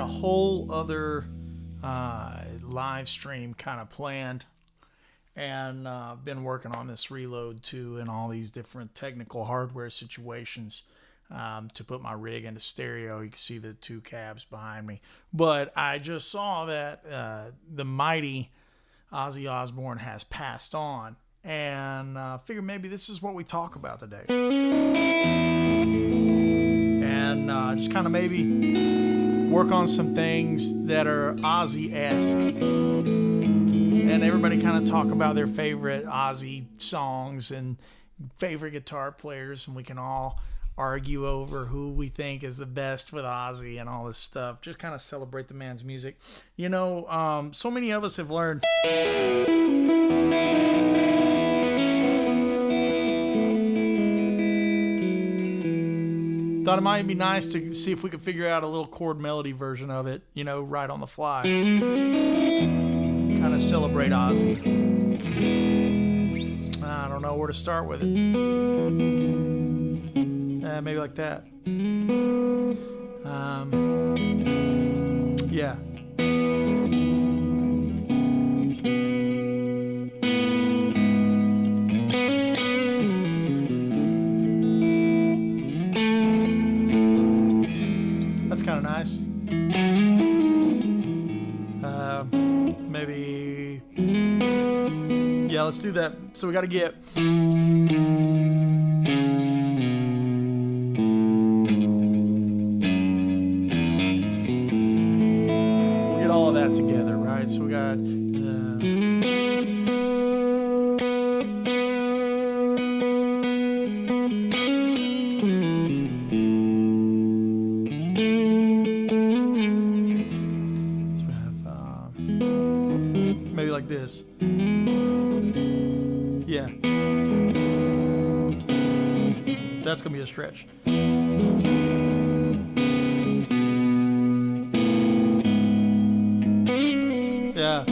whole other live stream kind of planned, and been working on this reload too, and all these different technical hardware situations to put my rig into stereo. You can see the two cabs behind me, but I just saw that the mighty Ozzy Osbourne has passed on, and figured maybe this is what we talk about today, and just kind of maybe work on some things that are Ozzy-esque, and everybody kind of talk about their favorite Ozzy songs and favorite guitar players, and we can all argue over who we think is the best with Ozzy and all this stuff. Just kind of celebrate the man's music. You know, so many of us have learned thought it might be nice to see if we could figure out a little chord melody version of it, you know, right on the fly. Kind of celebrate Ozzy. I don't know where to start with it. Maybe like that. Yeah. That's kind of nice. Maybe. Yeah, let's do that. So we got to get. All of that together, right? So we got so we have maybe like this. Yeah, that's gonna be a stretch. Yeah.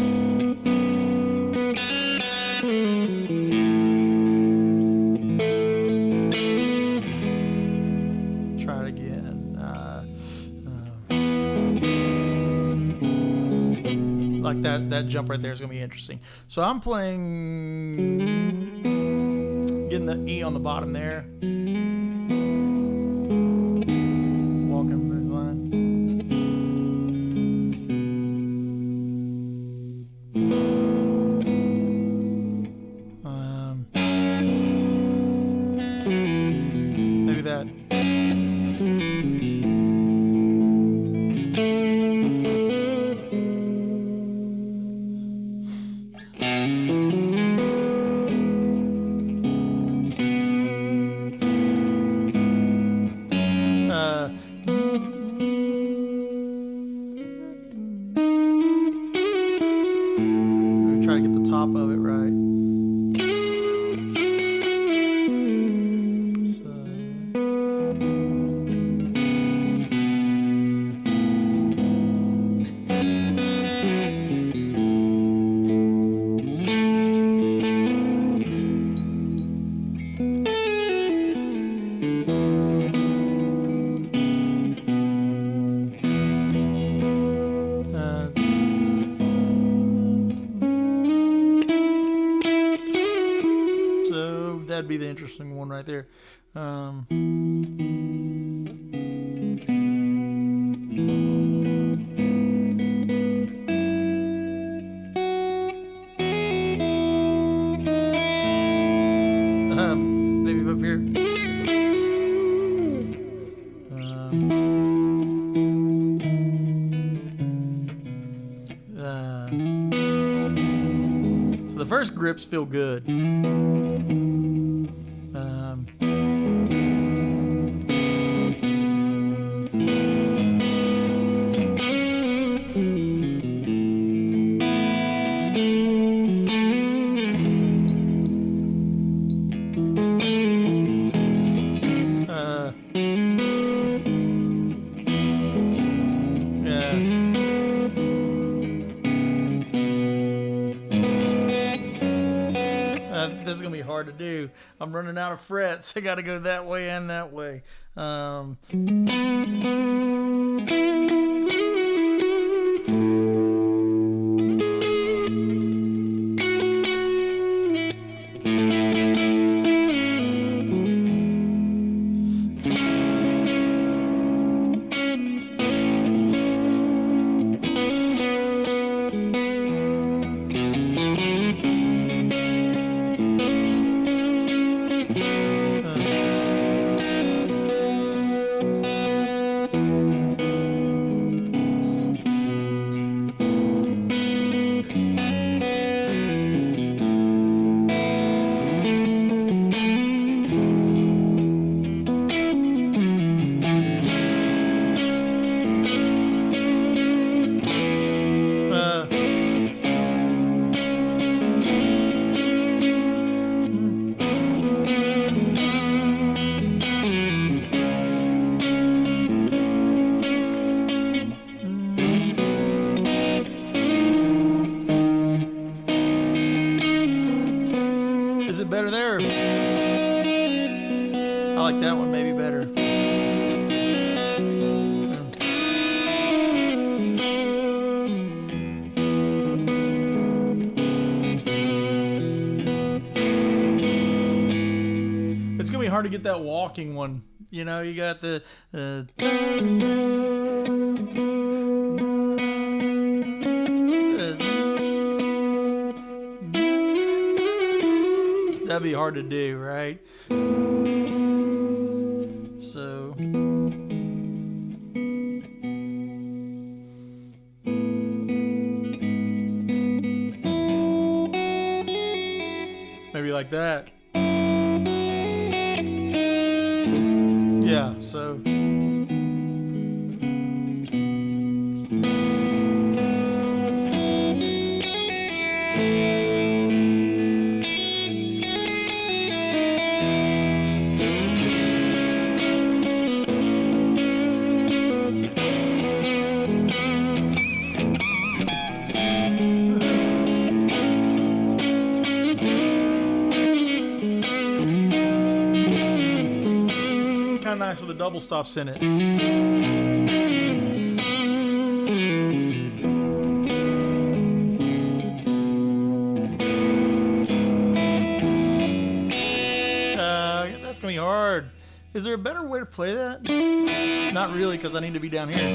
Try it again. Like that jump right there is going to be interesting. So I'm playing, getting the E on the bottom there. Walking bass line. Maybe that. Try to get the top of it right. That'd be the interesting one right there. Maybe up here. So the first grips feel good. This is gonna be hard to do. I'm running out of frets. I gotta go that way and that way. Is it better there? I like that one maybe better. It's gonna be hard to get that walking one. You know, you got the that'd be hard to do, right? So maybe like that. Yeah, so kind of nice with the double stops in it. That's gonna be hard. Is there a better way to play that? Not really, because I need to be down here.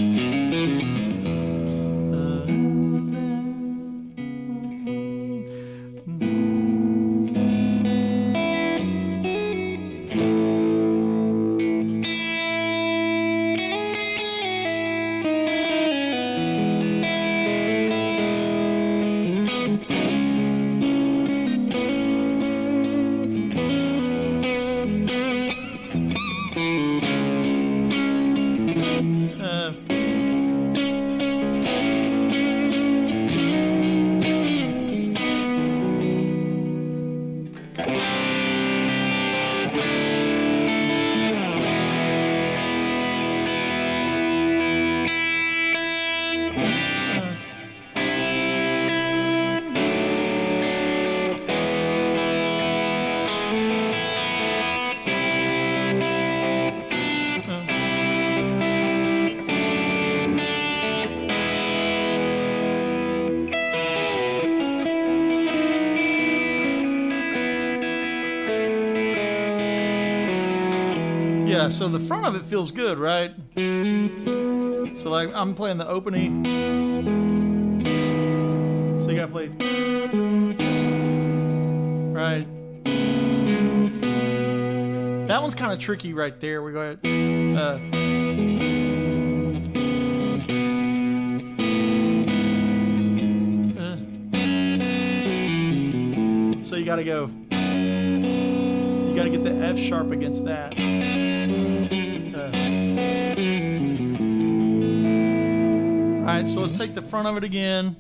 Yeah, so the front of it feels good, right? So like I'm playing the opening. So you gotta play, right? That one's kind of tricky right there. We go ahead. So you gotta go. You gotta get the F sharp against that. Alright, so let's take the front of it again.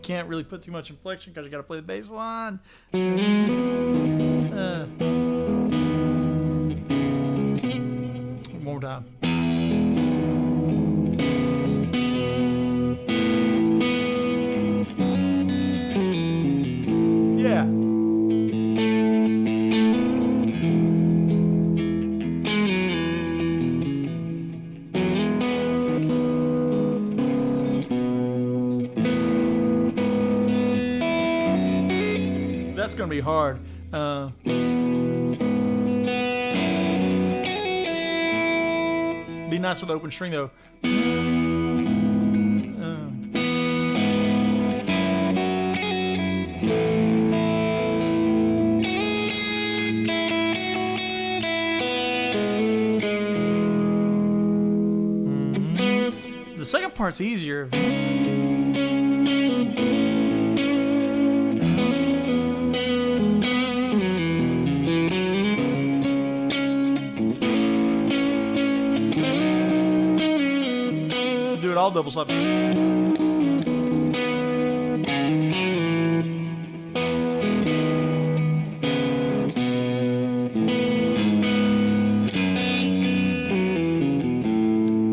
Can't really put too much inflection because you gotta play the bass line. One more time. Yeah. That's gonna be hard. Be nice with the open string though. The second part's easier. Do it all double stops.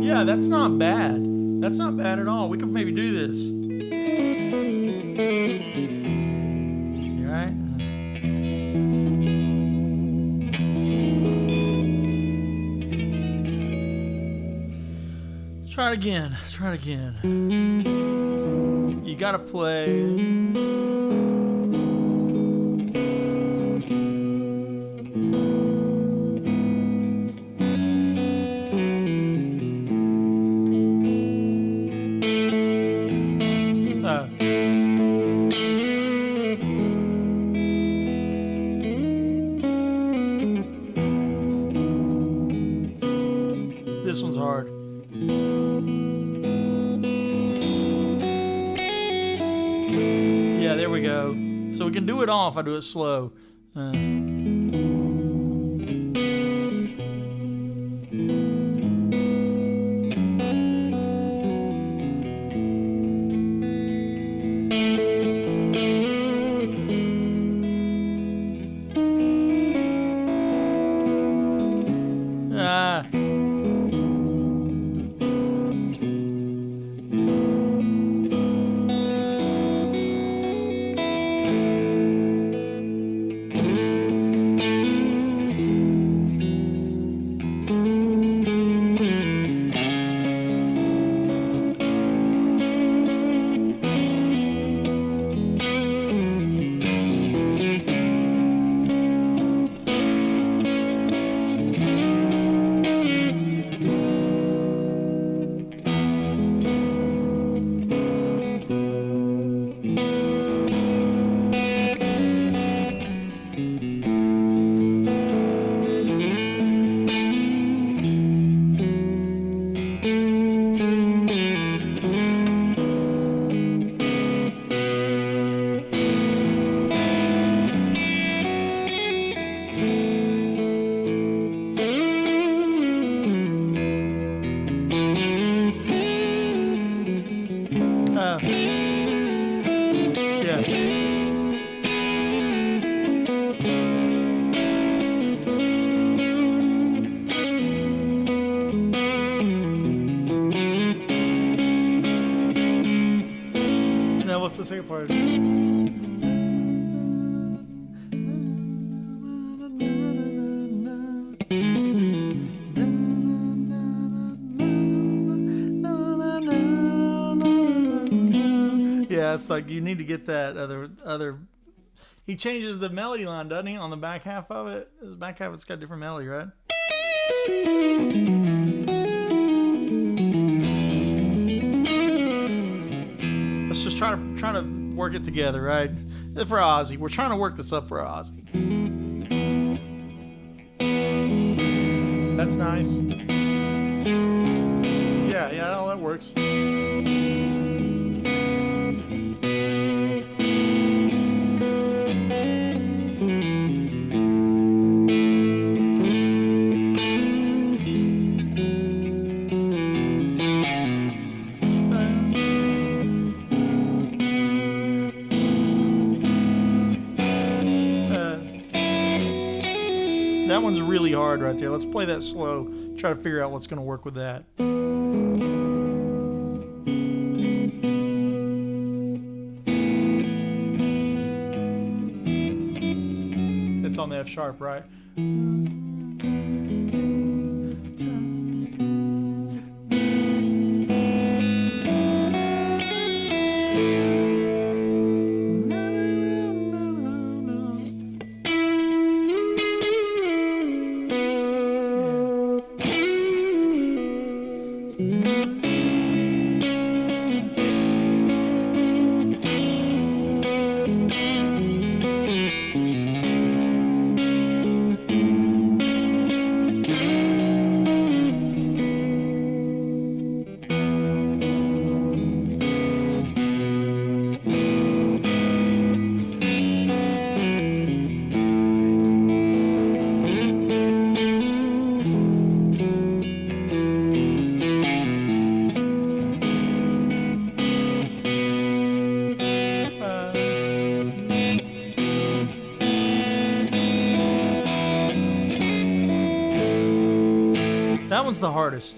Yeah, that's not bad. That's not bad at all. We could maybe do this. try it again. Try it again. You gotta play. This one's hard. Yeah, there we go. So we can do it all if I do it slow. Now what's the second part? Yeah, it's like you need to get that other. He changes the melody line, doesn't he, on the back half of it? The back half, it's got a different melody, right? Let's just try to work it together, right? For Ozzy, we're trying to work this up for Ozzy. That's nice. Yeah, all that works. That one's really hard right there. Let's play that slow. Try to figure out what's going to work with that. It's on the F sharp, right? That one's the hardest.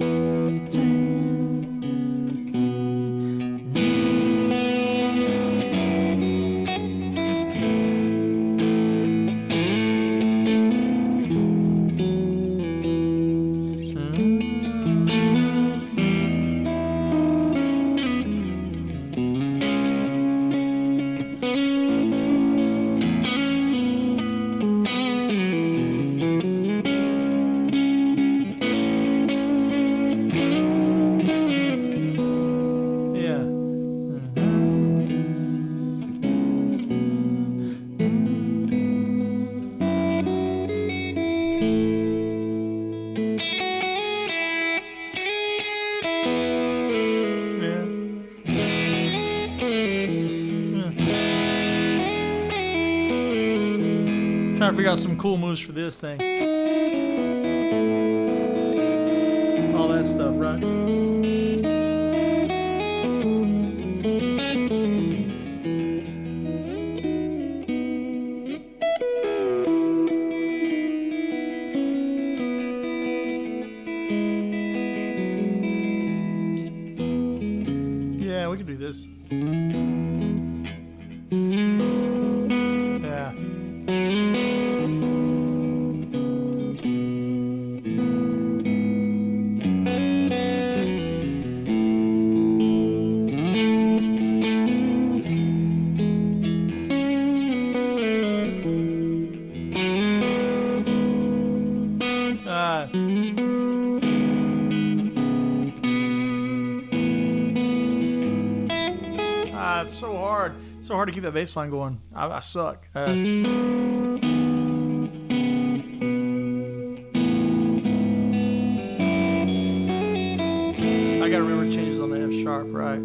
Trying to figure out some cool moves for this thing. All that stuff, right? Yeah, we can do this. Yeah. It's so hard. It's so hard to keep that bass line going. I suck. I gotta remember changes on the F sharp, right?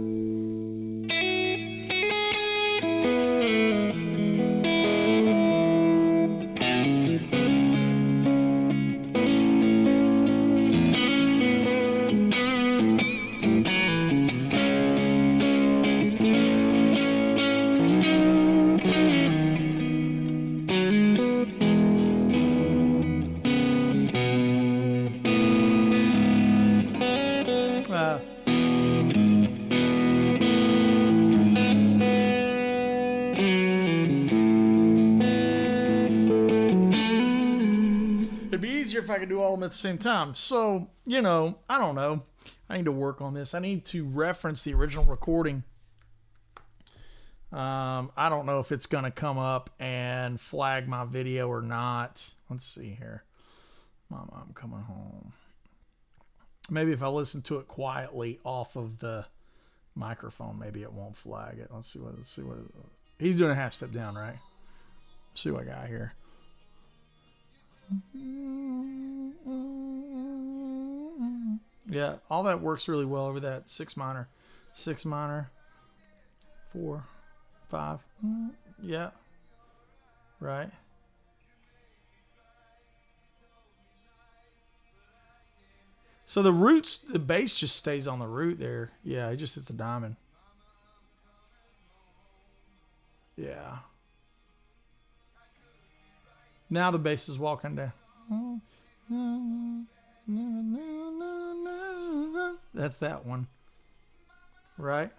It'd be easier if I could do all of them at the same time. So, you know, I don't know. I need to work on this. I need to reference the original recording. I don't know if it's going to come up and flag my video or not. Let's see here. Mama, I'm coming home. Maybe if I listen to it quietly off of the microphone, maybe it won't flag it. Let's see what he's doing. A half step down, right? Let's see what I got here. Yeah, all that works really well over that 6 minor, 4, 5. Yeah, right. So the roots, the bass just stays on the root there. Yeah, it just hits a diamond. Yeah. Now the bass is walking down. That's that one. Right?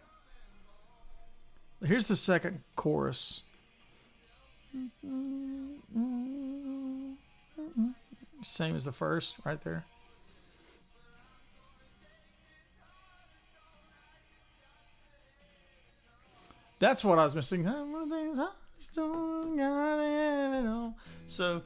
Here's the second chorus. Same as the first, right there. That's what I was missing. So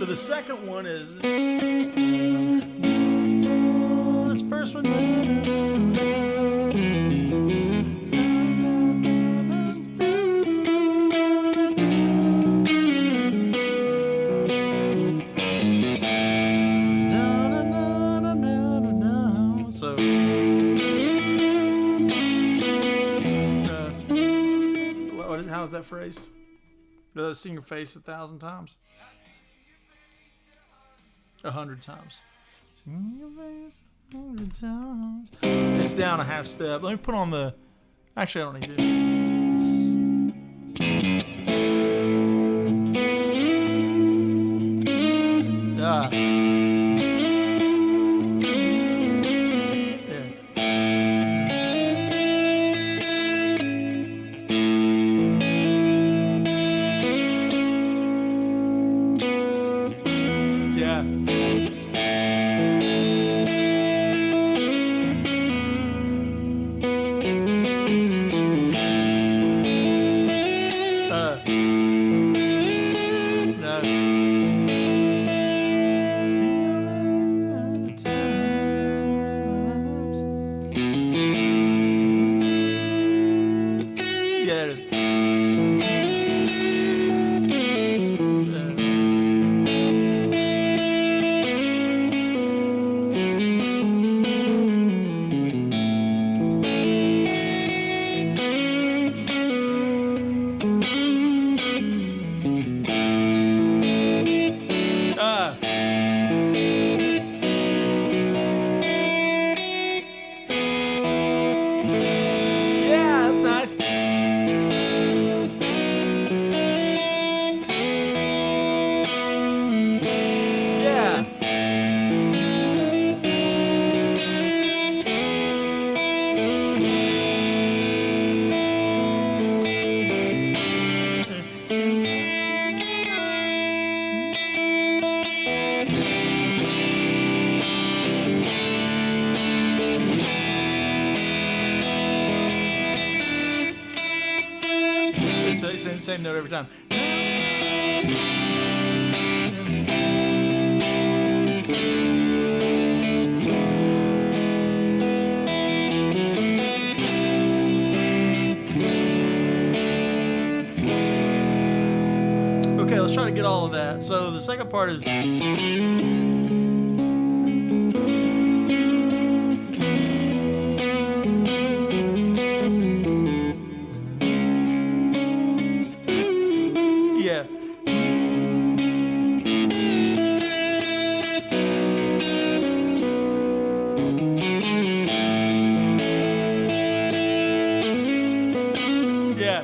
the second one is this first one. How is that phrased? Sing your face 1,000 times. 100 times. Sing your face 100 times. It's down a half step. Let me put on the. Actually, I don't need to. that's nice. Yeah. Same note every time. Okay, let's try to get all of that. So the second part is... Yeah. Yeah.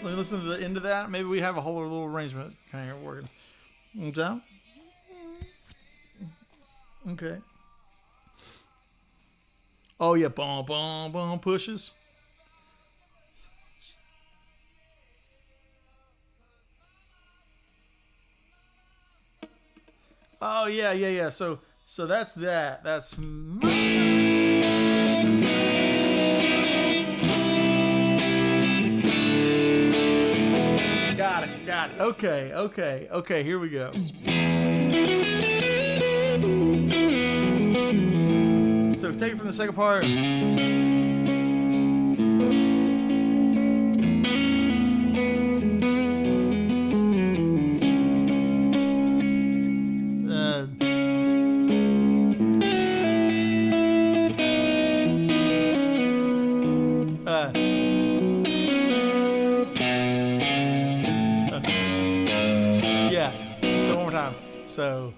Listen to the end of that. Maybe we have a whole little arrangement kind of working. Down. Okay. Oh yeah, boom, boom, boom, pushes. Oh yeah. So that's that. That's. Got it. Okay, here we go. So take it from the second part. So one more time. So.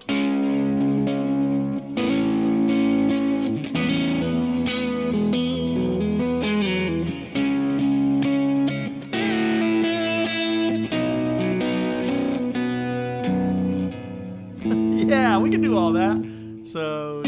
Yeah, we can do all that. So.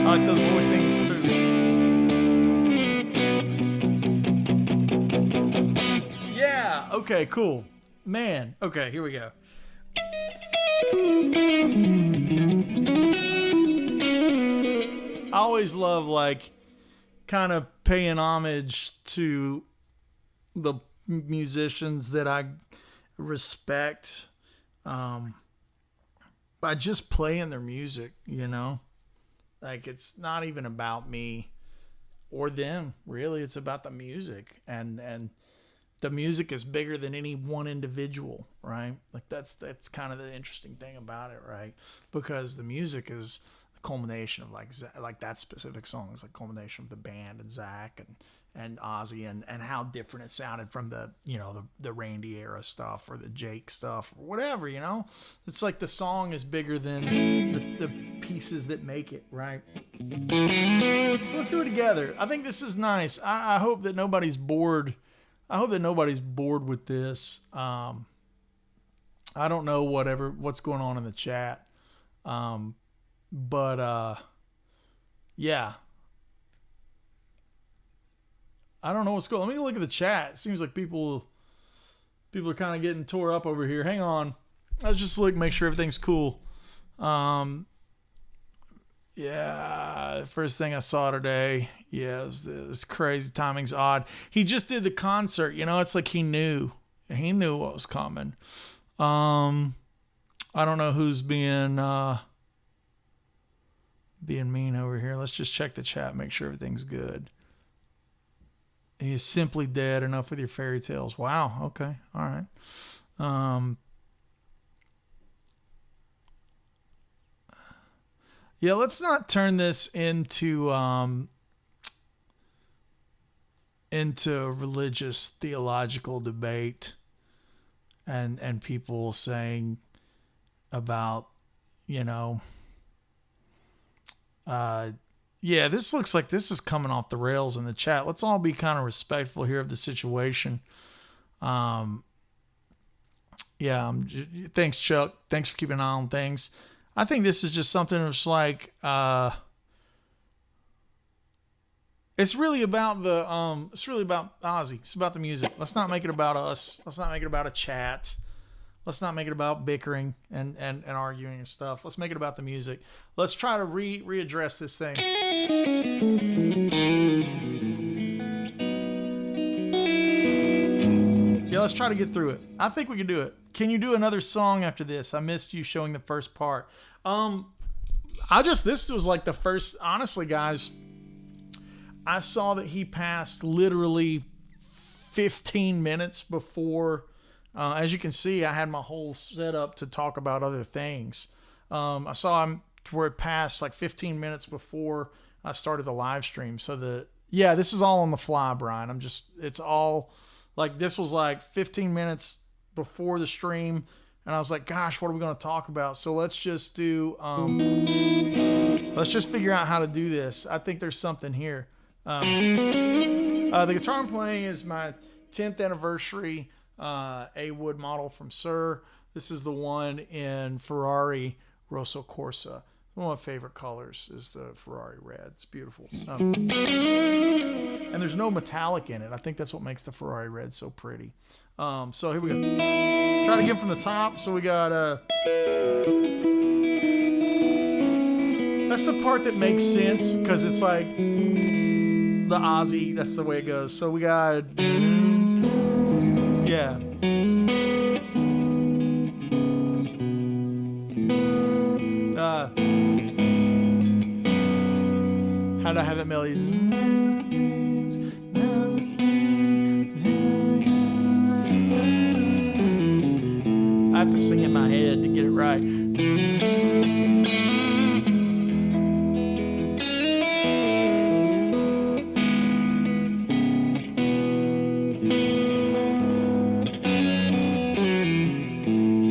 I like those voicings too. Yeah, okay, cool. Man, okay, here we go. I always love, like, kind of paying homage to the musicians that I respect by just playing their music, you know? Like, it's not even about me or them, really. It's about the music. And the music is bigger than any one individual, right? Like, that's kind of the interesting thing about it, right? Because the music is culmination of like that specific song is like culmination of the band and Zach and Ozzy and how different it sounded from the, you know, the Randy era stuff or the Jake stuff or whatever, you know. It's like the song is bigger than the pieces that make it, right? So let's do it together. I think this is nice. I hope that nobody's bored. I hope that nobody's bored with this. I don't know what's going on in the chat. But yeah. I don't know what's going on. Let me look at the chat. It seems like people are kind of getting tore up over here. Hang on. Let's just look, make sure everything's cool. Yeah, first thing I saw today. Yeah, this crazy timing's odd. He just did the concert. You know, it's like he knew what was coming. I don't know who's being mean over here. Let's just check the chat, make sure everything's good. He is simply dead. Enough with your fairy tales. Wow. Okay. All right. Yeah, let's not turn this into religious theological debate and people saying about, you know, yeah, this looks like this is coming off the rails in the chat. Let's all be kind of respectful here of the situation. Yeah, thanks, Chuck. Thanks for keeping an eye on things. I think this is just something that's like, it's really about it's really about Ozzy. It's about the music. Let's not make it about us. Let's not make it about a chat. Let's not make it about bickering and arguing and stuff. Let's make it about the music. Let's try to readdress this thing. Yeah, let's try to get through it. I think we can do it. Can you do another song after this? I missed you showing the first part. This was like the first, honestly, guys, I saw that he passed literally 15 minutes before. As you can see, I had my whole setup to talk about other things. I saw him to where it passed like 15 minutes before I started the live stream. So this is all on the fly, Brian. It's all like, this was like 15 minutes before the stream. And I was like, gosh, what are we going to talk about? So let's just do, let's just figure out how to do this. I think there's something here. The guitar I'm playing is my 10th anniversary A wood model from Sir. This is the one in Ferrari Rosso Corsa. One of my favorite colors is the Ferrari red. It's beautiful. And there's no metallic in it. I think that's what makes the Ferrari red so pretty. So here we go. Try to get from the top. So we got that's the part that makes sense because it's like the Ozzy. That's the way it goes. So we got yeah. How do I have that melody? I have to sing in my head to get it right.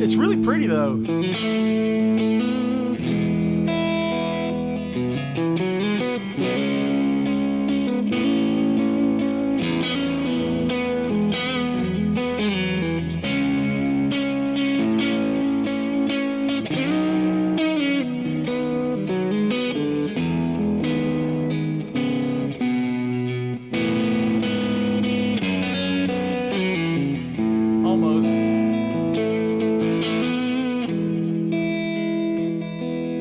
It's really pretty though.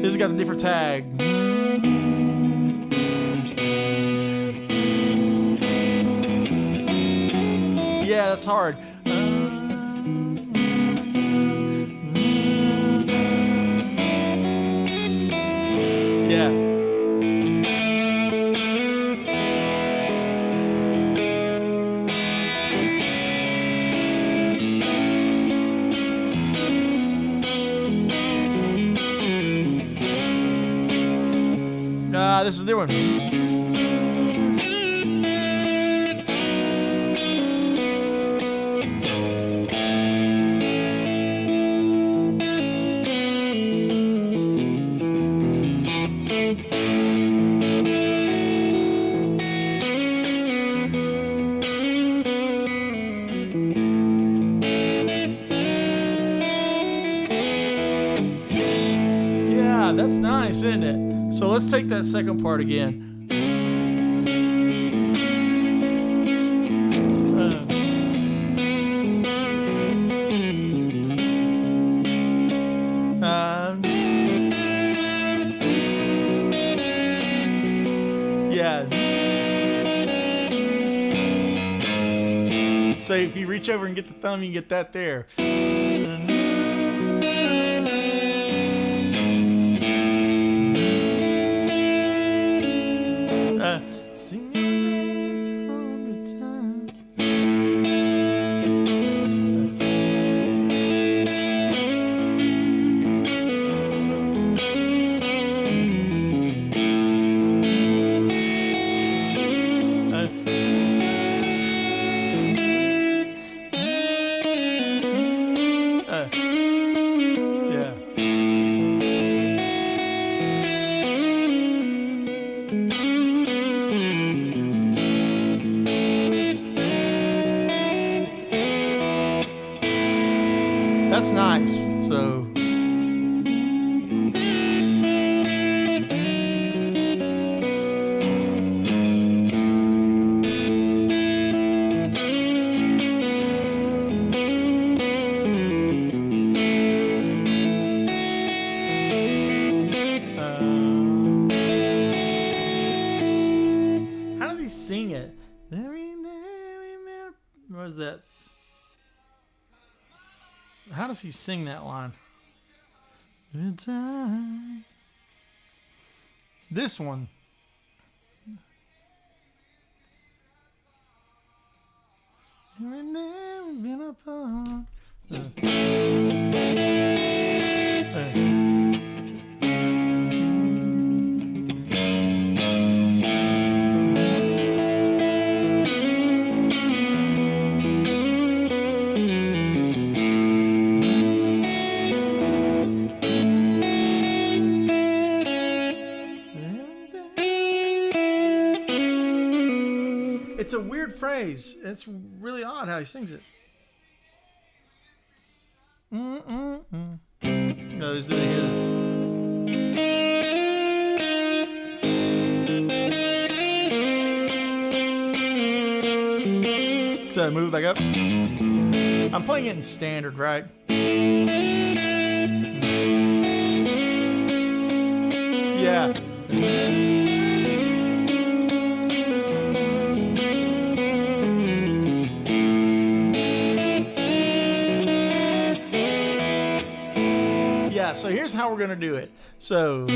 This has got a different tag. Yeah, that's hard. Yeah. This is the one. Yeah, that's nice, isn't it? So let's take that second part again. Yeah. So if you reach over and get the thumb, you get that there. Sing this 100 times. Yeah. That's nice. So how does he sing it? Where's that? How does he sing that line? This one. It's a weird phrase. It's really odd how he sings it. No, he's doing it here. So move it back up. I'm playing it in standard, right? Yeah. Yeah, so here's how we're going to do it. So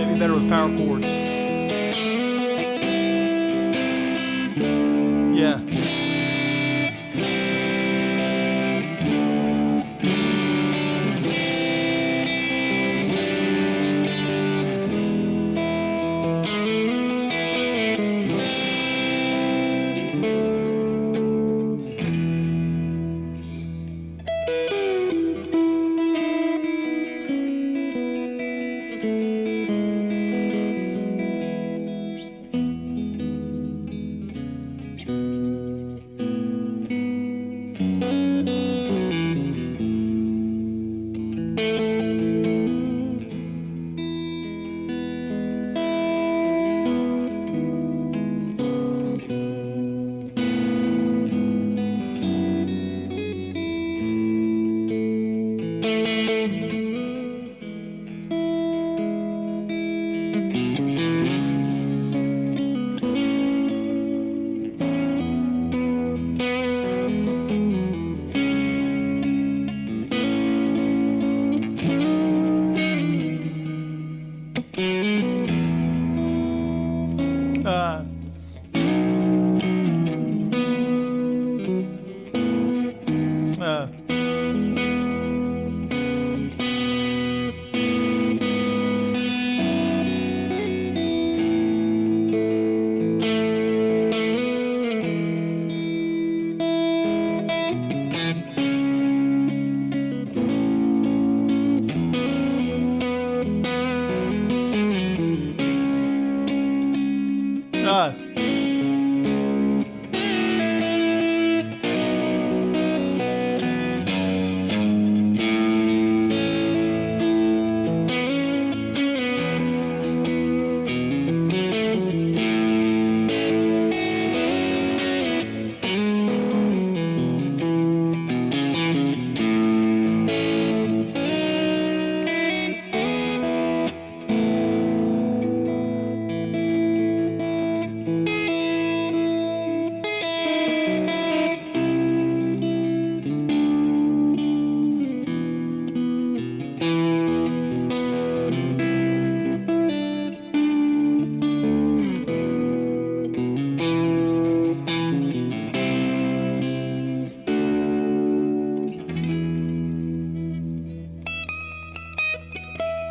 maybe better with power chords. Yeah.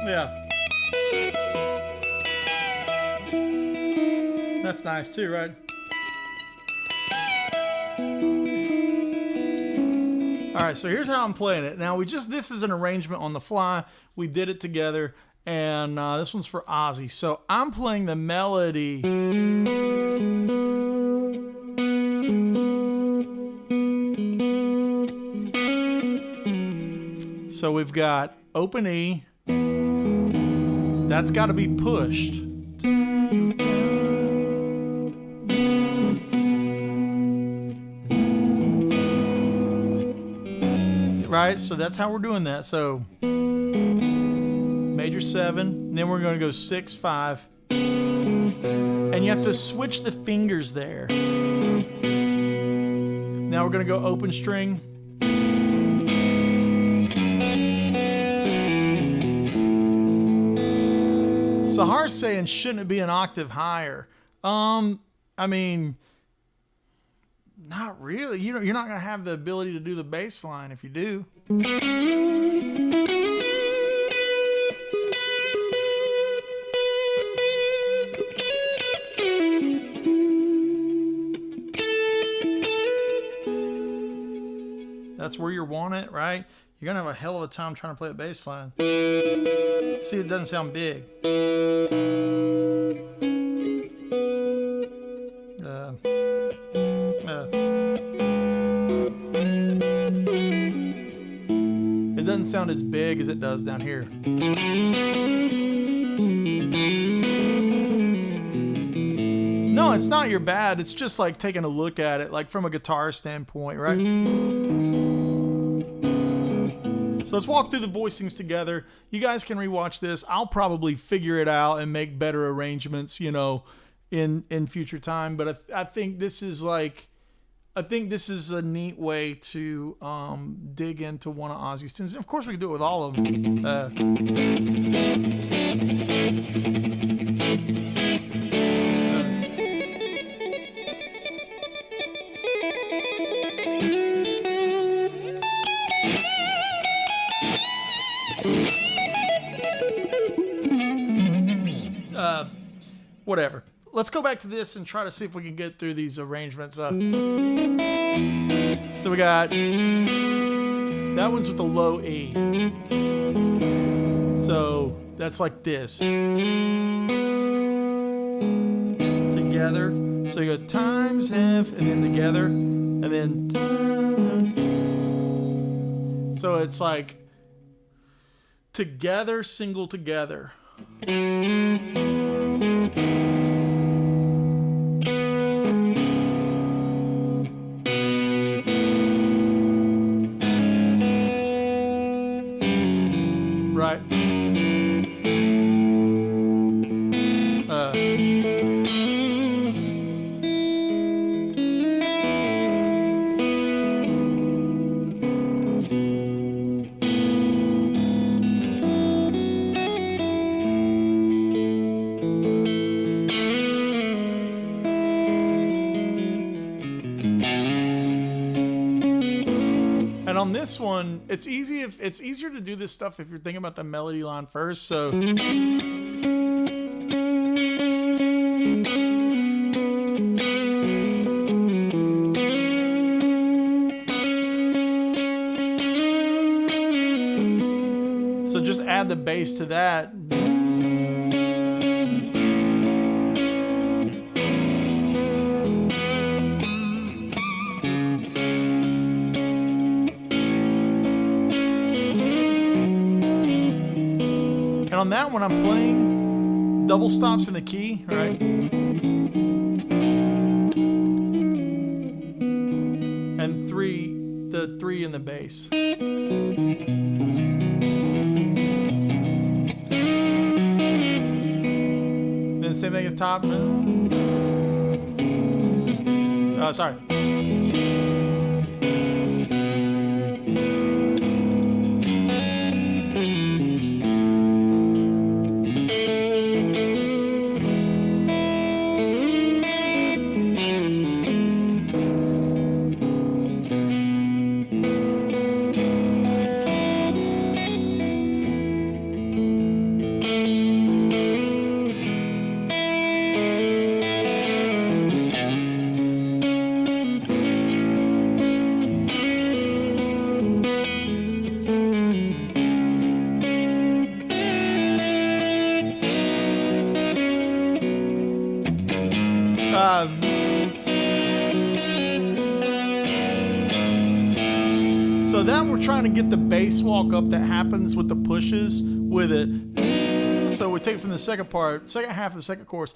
Yeah. That's nice too, right? All right, so here's how I'm playing it. Now, this is an arrangement on the fly. We did it together, and this one's for Ozzy. So I'm playing the melody. So we've got open E. That's got to be pushed. Right, so that's how we're doing that. So major 7, then we're going to go 6, 5, and you have to switch the fingers there. Now we're going to go open string. Sahar's saying, shouldn't it be an octave higher? I mean, not really. You're not going to have the ability to do the bass line if you do. That's where you want it, right? You're going to have a hell of a time trying to play a bass line. See, it doesn't sound big. It doesn't sound as big as it does down here. No, it's not your bad. It's just like taking a look at it, like from a guitar standpoint, right? So let's walk through the voicings together. You guys can rewatch this. I'll probably figure it out and make better arrangements, you know, in future time. But I think this is a neat way to dig into one of Ozzy's tunes. Of course, we can do it with all of them. Whatever. Let's go back to this and try to see if we can get through these arrangements. So we got that one's with the low E. So that's like this. Together. So you go times half and then together and then so it's like together, single together. Right. And on this one, it's easier to do this stuff if you're thinking about the melody line first. So just add the bass to that. And on that one, I'm playing double stops in the key, right? And the three in the bass. Then same thing at the top. Oh, sorry. So then we're trying to get the bass walk up that happens with the pushes with it. So we take it from the second part, second half of the second chorus.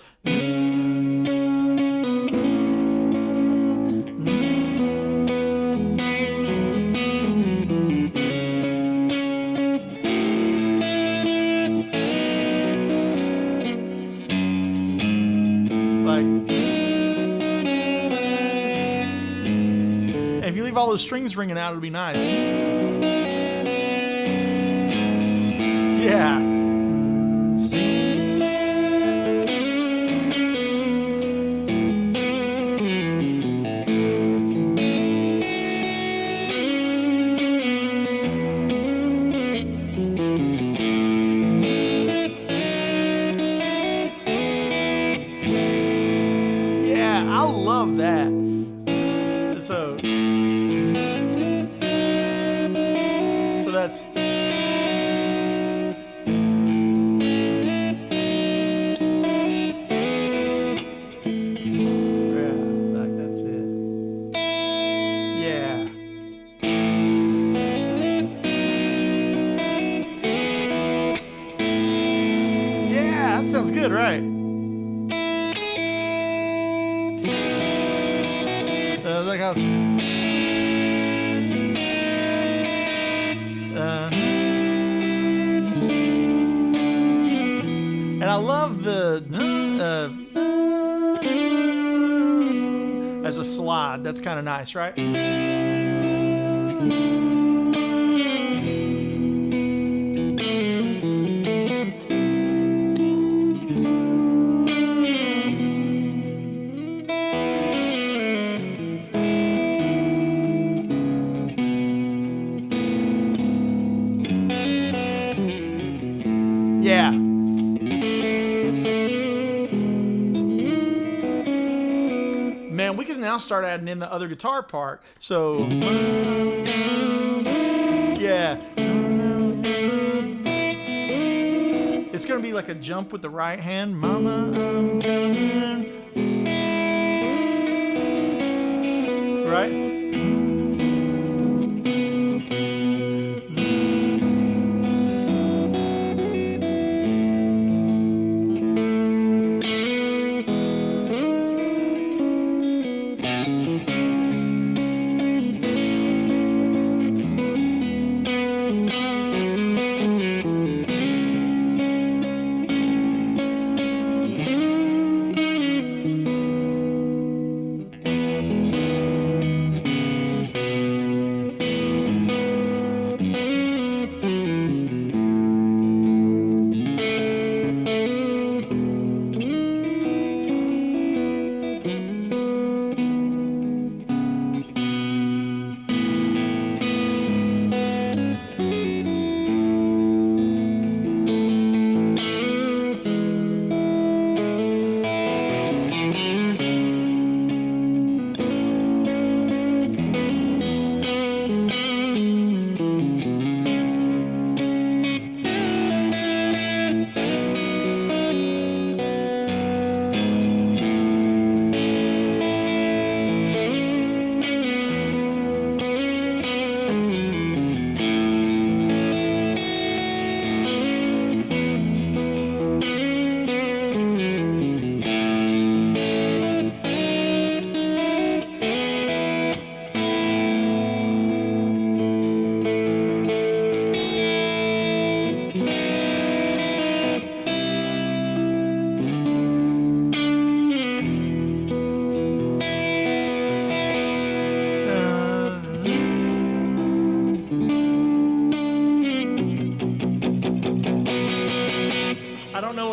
If you leave all those strings ringing out, it'll be nice. Yeah. Yeah, I love that. So that's like that's it. Yeah. Yeah, that sounds good, right? Like how and I love the as a slide. That's kind of nice, right? Yeah. Man, we can now start adding in the other guitar part. So, yeah. It's going to be like a jump with the right hand. Mama, I'm coming. Right?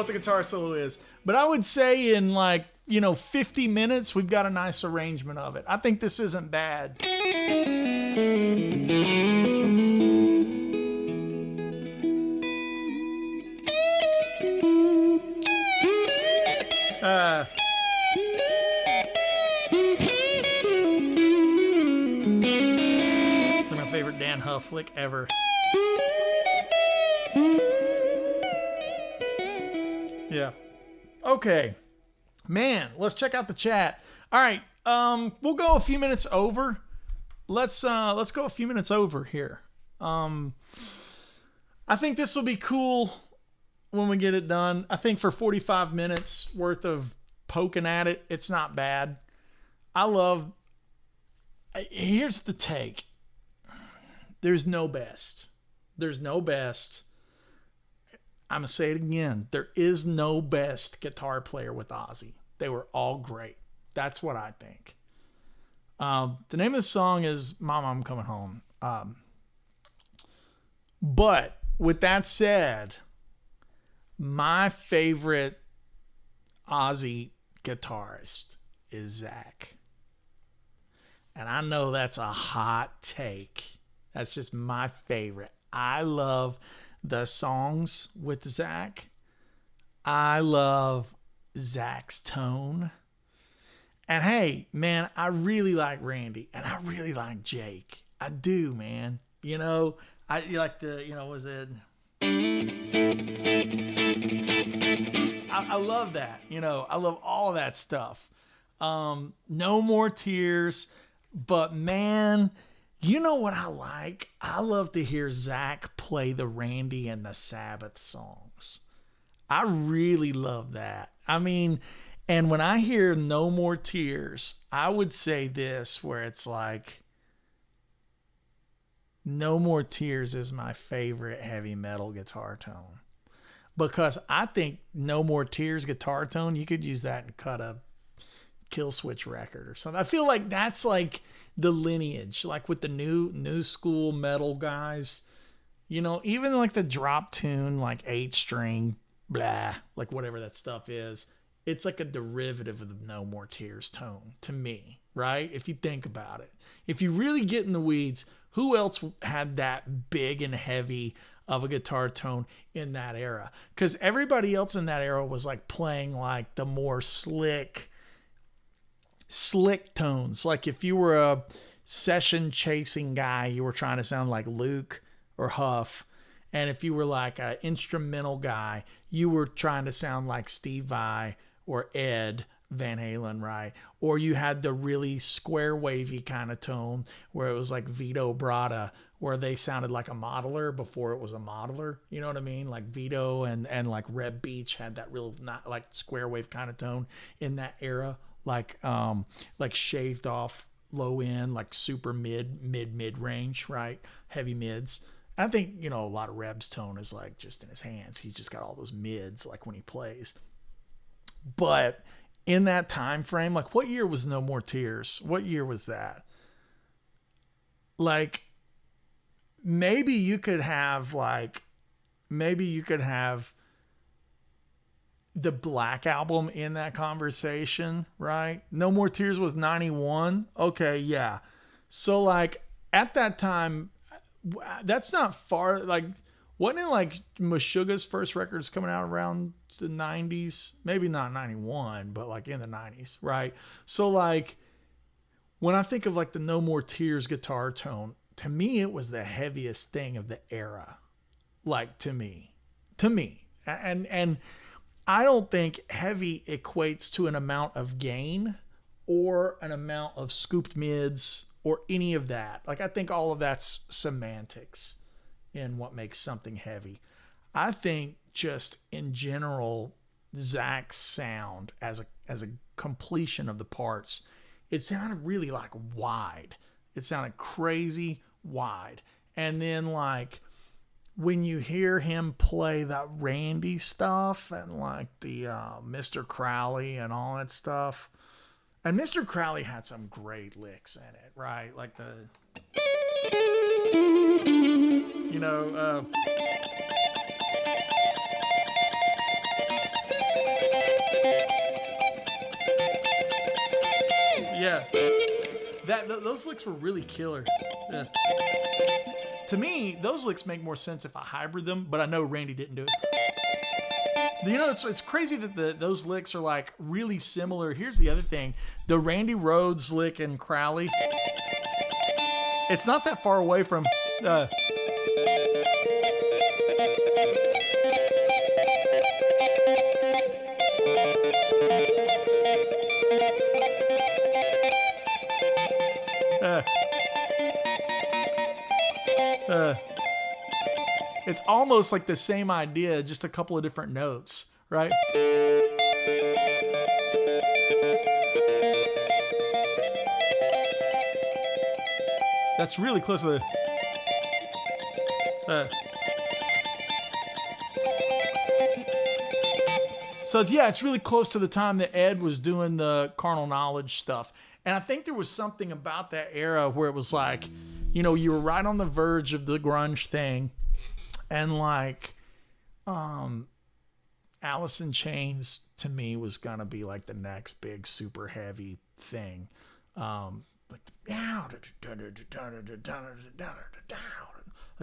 The guitar solo is, but I would say in 50 minutes we've got a nice arrangement of it. I think this isn't bad. It's my favorite Dan Huff lick ever. Yeah. Okay. Man, let's check out the chat. All right, we'll go a few minutes over. Let's go a few minutes over here. I think this will be cool when we get it done. I think for 45 minutes worth of poking at it, it's not bad. Here's the take. There's no best. There's no best. I'm going to say it again. There is no best guitar player with Ozzy. They were all great. That's what I think. The name of the song is Mama, I'm Coming Home. But with that said, my favorite Ozzy guitarist is Zach. And I know that's a hot take. That's just my favorite. I love the songs with Zach. I love Zach's tone. And hey, man, I really like Randy and I really like Jake. I do, man. You know, I like was it? I love that. You know, I love all that stuff. No More Tears. But man, you know what I like? I love to hear Zach play the Randy and the Sabbath songs. I really love that. I mean, and when I hear No More Tears, I would say this, where it's like, No More Tears is my favorite heavy metal guitar tone. Because I think No More Tears guitar tone, you could use that and cut a Kill Switch record or something. I feel like that's like the lineage, like with the new school metal guys, you know, even like the drop tune, like 8-string, blah, like whatever that stuff is. It's like a derivative of the No More Tears tone to me, right? If you think about it, if you really get in the weeds, who else had that big and heavy of a guitar tone in that era? Because everybody else in that era was like playing like the more slick tones. Like if you were a session chasing guy, you were trying to sound like Luke or Huff. And if you were like an instrumental guy, you were trying to sound like Steve Vai or Ed Van Halen, right? Or you had the really square wavy kind of tone where it was like Vito Bratta, where they sounded like a modeler before it was a modeler. You know what I mean? Like Vito and like Reb Beach had that real, not like square wave kind of tone in that era. Like shaved off low end, like super mid range, right? Heavy mids. I think, you know, a lot of Reb's tone is like just in his hands. He's just got all those mids, like when he plays. But in that time frame, like what year was No More Tears? What year was that? Like maybe you could have the Black Album in that conversation, right? No More Tears was 91. Okay, yeah. So like at that time, that's not far. Like, wasn't it like Meshuggah's first record's coming out around the 90s? Maybe not 91, but like in the 90s, right? So like when I think of like the No More Tears guitar tone, to me it was the heaviest thing of the era. Like to me. And I don't think heavy equates to an amount of gain or an amount of scooped mids or any of that. Like I think all of that's semantics in what makes something heavy. I think just in general, Zach's sound as a completion of the parts, it sounded really like wide. It sounded crazy wide. And then like when you hear him play that Randy stuff and like the Mr. Crowley and all that stuff, and Mr. Crowley had some great licks in it, right? Like the, you know, yeah, those licks were really killer. Yeah. To me, those licks make more sense if I hybrid them, but I know Randy didn't do it. You know, it's crazy that those licks are like really similar. Here's the other thing. The Randy Rhoads lick and Crowley, it's not that far away from... It's almost like the same idea, just a couple of different notes, right? That's really close to the... So yeah, it's really close to the time that Ed was doing the carnal knowledge stuff. And I think there was something about that era where it was like, you know, you were right on the verge of the grunge thing. And like, Alice in Chains to me was going to be like the next big super heavy thing. Like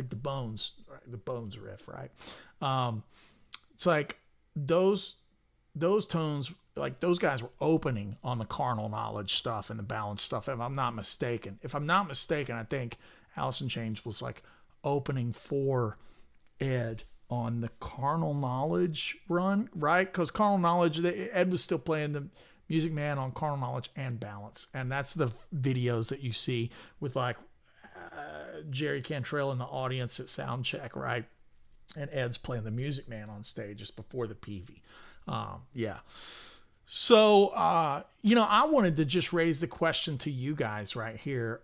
the Bones, right? The Bones riff, right? It's like those tones, like those guys were opening on the carnal knowledge stuff and the balance stuff. If I'm not mistaken, I think Alice in Chains was like opening for Ed on the carnal knowledge run, right? Because carnal knowledge, Ed was still playing the Music Man on carnal knowledge and balance, and that's the videos that you see with like Jerry Cantrell in the audience at sound check, right? And Ed's playing the Music Man on stage just before the PV. Yeah. So, you know, I wanted to just raise the question to you guys right here.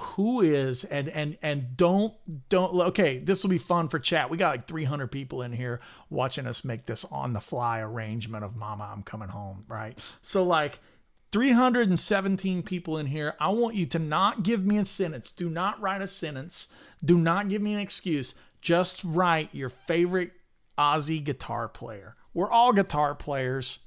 Who is, and don't, okay, this will be fun for chat. We got like 300 people in here watching us make this on the fly arrangement of Mama, I'm Coming Home, right? So like 317 people in here. I want you to not give me a sentence. Do not write a sentence. Do not give me an excuse. Just write your favorite Ozzy guitar player. We're all guitar players.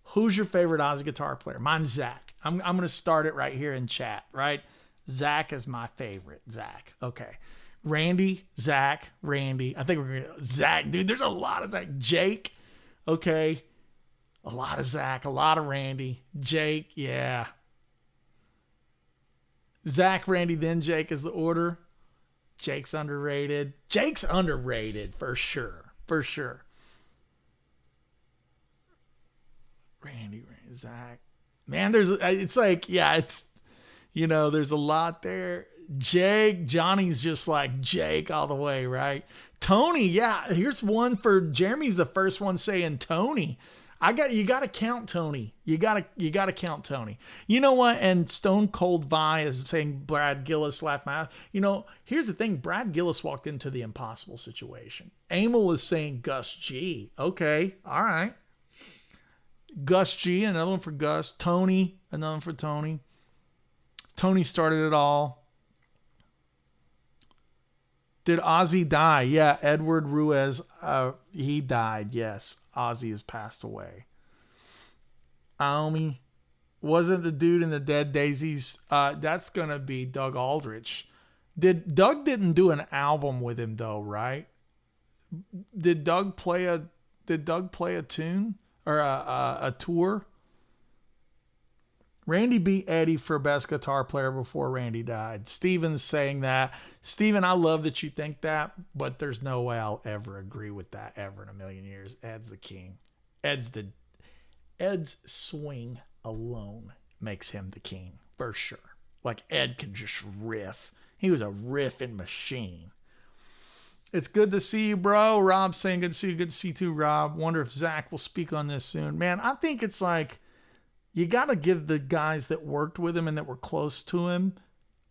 Who's your favorite Ozzy guitar player? Mine's Zach. I'm going to start it right here in chat, right? Zach is my favorite. Zach. Okay. Randy, Zach, Randy. I think we're going to... Zach, dude, there's a lot of Zach. Jake. Okay. A lot of Zach. A lot of Randy. Jake, yeah. Zach, Randy, then Jake is the order. Jake's underrated. Jake's underrated for sure. For sure. Randy, Zach. Man, it's like, yeah, it's, you know, there's a lot there. Jake, Johnny's just like Jake all the way, right? Tony, yeah, here's one for Jeremy's the first one saying Tony. You got to count Tony. You got to count Tony. You know what? And Stone Cold Vi is saying Brad Gillis laughed my ass. You know, here's the thing. Brad Gillis walked into the impossible situation. Emil is saying Gus G. Okay. All right. Gus G, another one for Gus. Tony, another one for Tony. Tony started it all. Did Ozzy die? Yeah, Edward Ruiz, he died. Yes, Ozzy has passed away. Aomi wasn't the dude in the Dead Daisies. That's gonna be Doug Aldrich. Doug didn't do an album with him though, right? Did Doug play a tune or a tour? Randy beat Eddie for best guitar player before Randy died. Steven's saying that. Steven, I love that you think that, but there's no way I'll ever agree with that ever in a million years. Ed's the king. Ed's swing alone makes him the king for sure. Like Ed can just riff. He was a riffing machine. It's good to see you, bro. Rob's saying good to see you. Good to see you too, Rob. Wonder if Zach will speak on this soon. Man, I think it's like, you got to give the guys that worked with him and that were close to him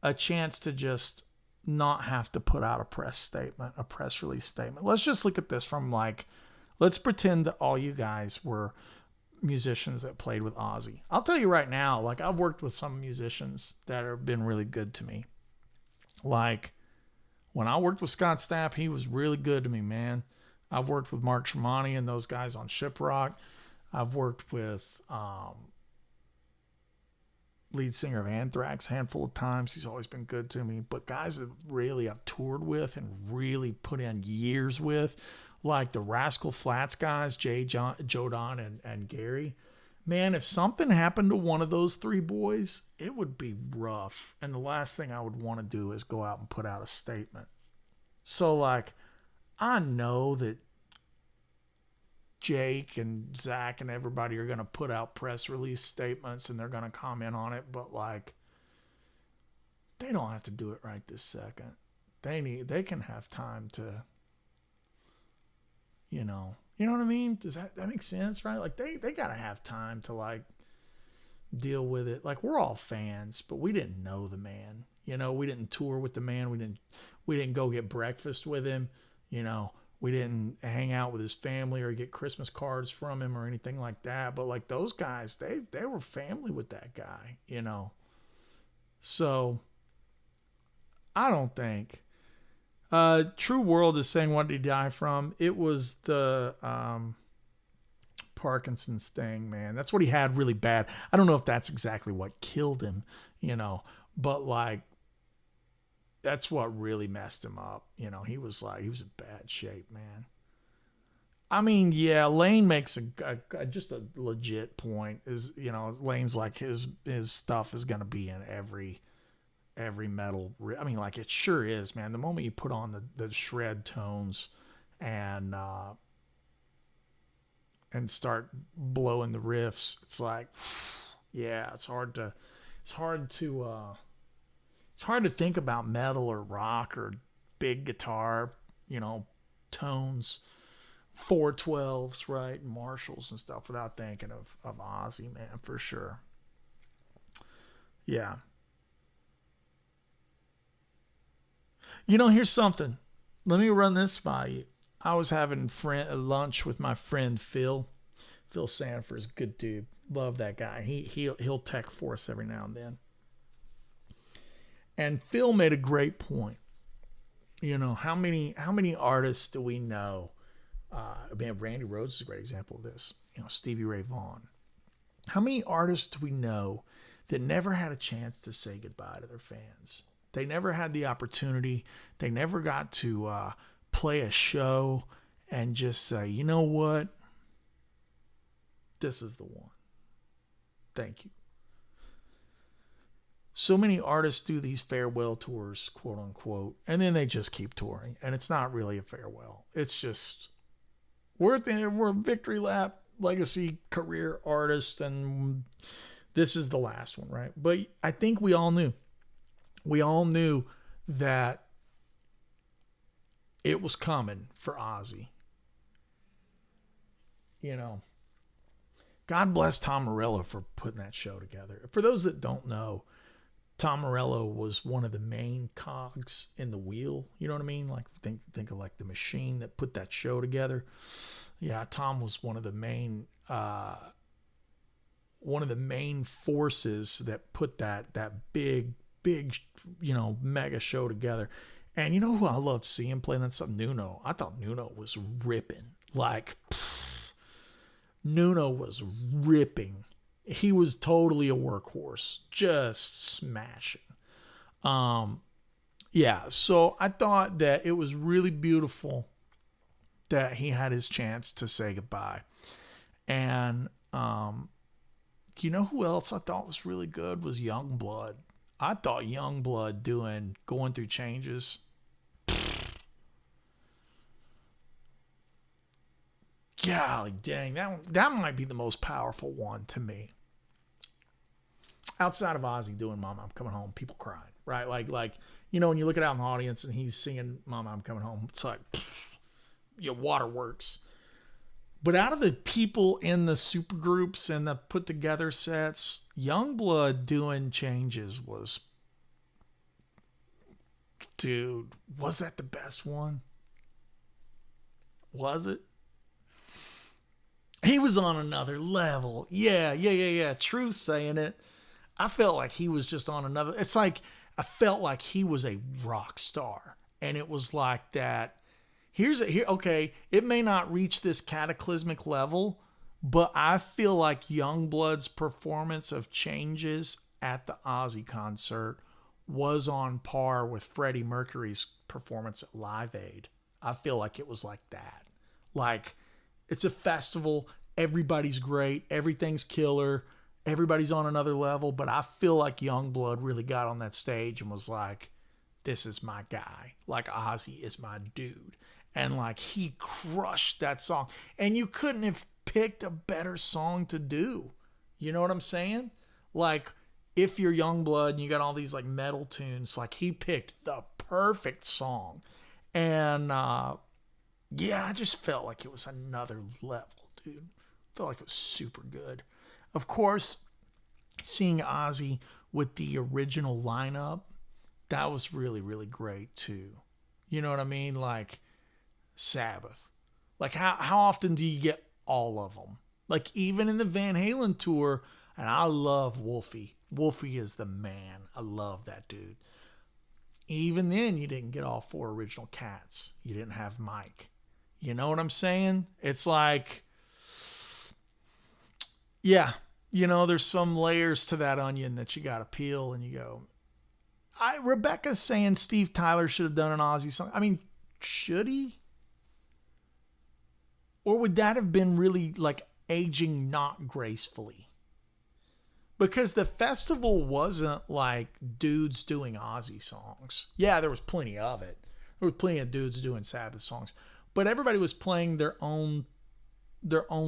a chance to just not have to put out a press release statement. Let's just look at this from like, let's pretend that all you guys were musicians that played with Ozzy. I'll tell you right now, like I've worked with some musicians that have been really good to me. Like when I worked with Scott Stapp, he was really good to me, man. I've worked with Mark Tremonti and those guys on Shiprock. I've worked with, lead singer of Anthrax a handful of times. He's always been good to me. But guys that really I've toured with and really put in years with, like the Rascal Flatts guys, Joe Don and Gary. Man, if something happened to one of those three boys, it would be rough. And the last thing I would want to do is go out and put out a statement. So like, I know that Jake and Zach and everybody are going to put out press release statements and they're going to comment on it, but like they don't have to do it right this second. They can have time to You know what I mean? Does that make sense, right? Like they gotta have time to like deal with it. Like we're all fans, but we didn't know the man. We didn't tour with the man. We didn't go get breakfast with him. We didn't hang out with his family or get Christmas cards from him or anything like that. But like those guys, they were family with that guy. So I don't think. True World is saying, what did he die from? It was the Parkinson's thing, man. That's what he had really bad. I don't know if that's exactly what killed him, but like that's what really messed him up. He was in bad shape, man. I mean, yeah, Lane makes just a legit point. Is Lane's like his stuff is gonna be in every metal. I mean, like it sure is, man. The moment you put on the shred tones and start blowing the riffs, it's like, yeah, it's hard to think about metal or rock or big guitar, tones, 412s, right, and Marshalls and stuff without thinking of Ozzy, man, for sure. Yeah. Here's something. Let me run this by you. I was having lunch with my friend Phil. Phil Sanford's a good dude. Love that guy. He'll tech for us every now and then. And Phil made a great point. How many artists do we know? Randy Rhoads is a great example of this. Stevie Ray Vaughan. How many artists do we know that never had a chance to say goodbye to their fans? They never had the opportunity. They never got to play a show and just say, you know what? This is the one. Thank you. So many artists do these farewell tours, quote unquote, and then they just keep touring. And it's not really a farewell. It's just, we're victory lap, legacy, career artist, and this is the last one, right? But I think we all knew. We all knew that it was coming for Ozzy. God bless Tom Morello for putting that show together. For those that don't know, Tom Morello was one of the main cogs in the wheel. You know what I mean? Like think of like the machine that put that show together. Yeah, Tom was one of the main forces that put that big mega show together. And you know who I loved seeing play that stuff? Nuno. I thought Nuno was ripping. Like, Nuno was ripping. He was totally a workhorse, just smashing. Yeah, so I thought that it was really beautiful that he had his chance to say goodbye. And you know who else I thought was really good was Youngblood. I thought Youngblood going through changes. Golly dang, that might be the most powerful one to me. Outside of Ozzy doing Mama, I'm Coming Home, people cried, right? Like when you look at out in the audience and he's singing Mama, I'm Coming Home, it's like, waterworks. But out of the people in the super groups and the put together sets, Youngblood doing changes was, dude, was that the best one? Was it? He was on another level. Yeah. Truth saying it. I felt like he was just on another. It's like I felt like he was a rock star, and it was like that. Okay, it may not reach this cataclysmic level, but I feel like Youngblood's performance of Changes at the Ozzy concert was on par with Freddie Mercury's performance at Live Aid. I feel like it was like that. Like, it's a festival, everybody's great, everything's killer, everybody's on another level, but I feel like Youngblood really got on that stage and was like, this is my guy. Like, Ozzy is my dude. And like, he crushed that song. And you couldn't have picked a better song to do. You know what I'm saying? Like, if you're Youngblood and you got all these like metal tunes, like he picked the perfect song. And Yeah, I just felt like it was another level, dude. Felt like it was super good. Of course, seeing Ozzy with the original lineup, that was really, really great too. You know what I mean? Like Sabbath. Like how often do you get all of them? Like even in the Van Halen tour, and I love Wolfie. Wolfie is the man. I love that dude. Even then, you didn't get all four original cats. You didn't have Mike. You know what I'm saying? It's like, yeah, there's some layers to that onion that you got to peel, and you go. Rebecca's saying Steve Tyler should have done an Ozzy song. I mean, should he? Or would that have been really like aging not gracefully? Because the festival wasn't like dudes doing Ozzy songs. Yeah, there was plenty of it. There was plenty of dudes doing Sabbath songs, but everybody was playing their own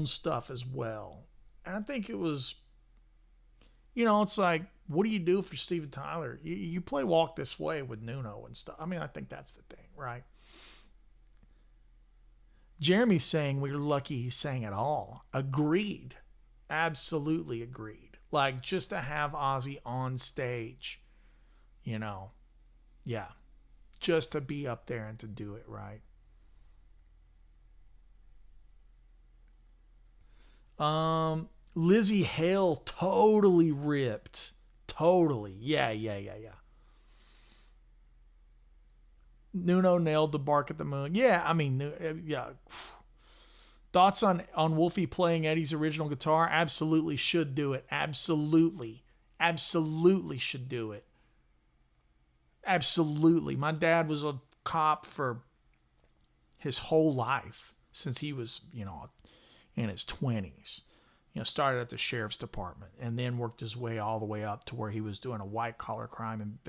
stuff as well. And I think it was, it's like, what do you do for Steven Tyler? You play Walk This Way with Nuno and stuff. I mean, I think that's the thing, right? Jeremy's saying we're lucky he sang at all. Agreed. Absolutely agreed. Like, just to have Ozzy on stage, yeah. Just to be up there and to do it right. Lizzie Hale totally ripped. Totally. Yeah. Nuno nailed the Bark at the Moon. Yeah, I mean, yeah. Thoughts on Wolfie playing Eddie's original guitar? Absolutely should do it. Absolutely should do it. Absolutely. My dad was a cop for his whole life since he was, in his 20s. Started at the sheriff's department and then worked his way all the way up to where he was doing a white collar crime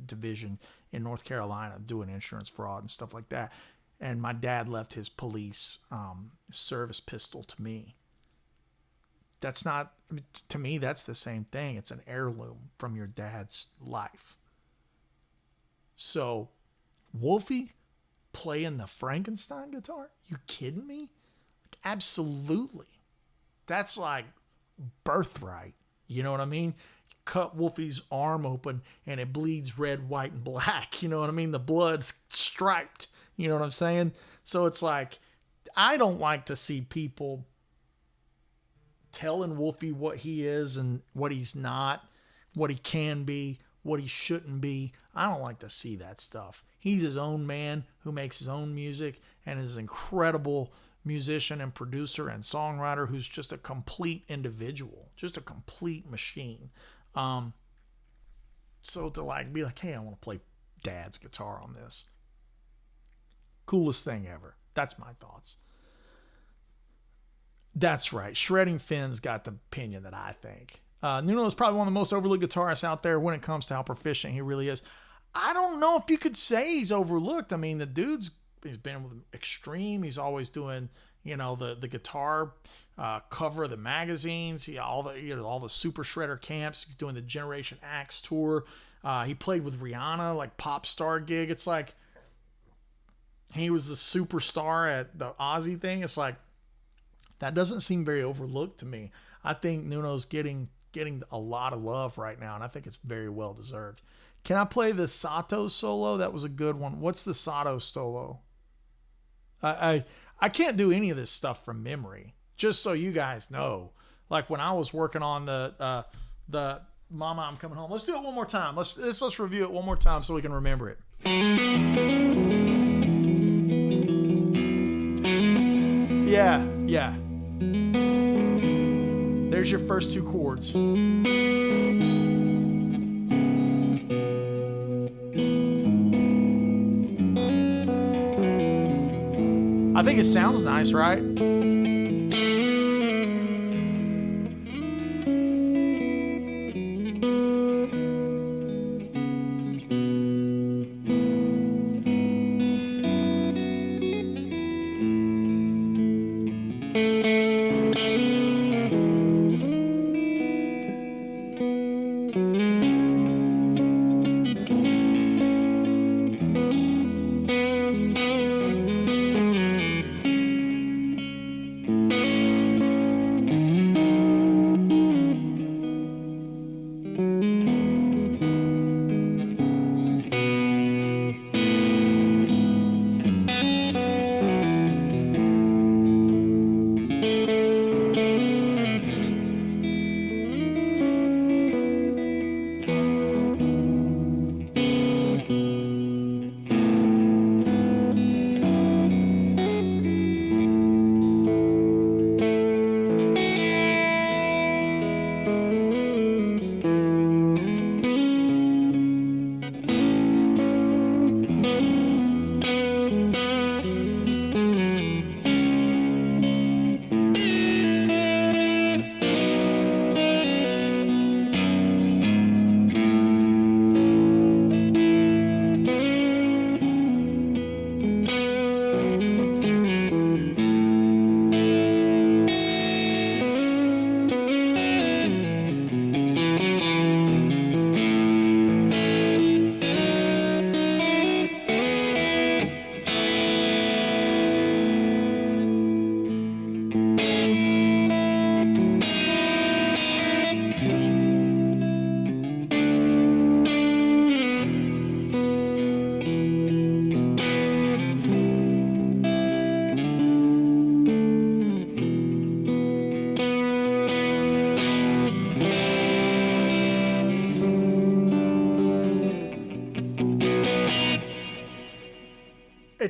division in North Carolina, doing insurance fraud and stuff like that. And my dad left his police service pistol to me. That's not, to me, that's the same thing. It's an heirloom from your dad's life. So, Wolfie playing the Frankenstein guitar? You kidding me? Absolutely. That's like birthright. You know what I mean? You cut Wolfie's arm open and it bleeds red, white, and black. You know what I mean? The blood's striped. You know what I'm saying? So it's like, I don't like to see people telling Wolfie what he is and what he's not, what he can be, what he shouldn't be. I don't like to see that stuff. He's his own man who makes his own music and is an incredible musician and producer and songwriter who's just a complete individual, just a complete machine. So to like be like, hey, I want to play Dad's guitar on this. Coolest thing ever. That's my thoughts. That's right. Shredding Finn's got the opinion that I think. Nuno is probably one of the most overlooked guitarists out there when it comes to how proficient he really is. I don't know if you could say he's overlooked. I mean, the he's been with Extreme. He's always doing, the guitar cover of the magazines. All the Super Shredder camps. He's doing the Generation Axe tour. He played with Rihanna, like pop star gig. It's like he was the superstar at the Ozzy thing. It's like that doesn't seem very overlooked to me. I think Nuno's getting a lot of love right now, and I think it's very well deserved. Can I play the Sato solo? That was a good one. What's the Sato solo? I can't do any of this stuff from memory. Just so you guys know, like when I was working on the Mama I'm Coming Home. Let's do it one more time. Let's review it one more time so we can remember it. Yeah. There's your first two chords. I think it sounds nice, right?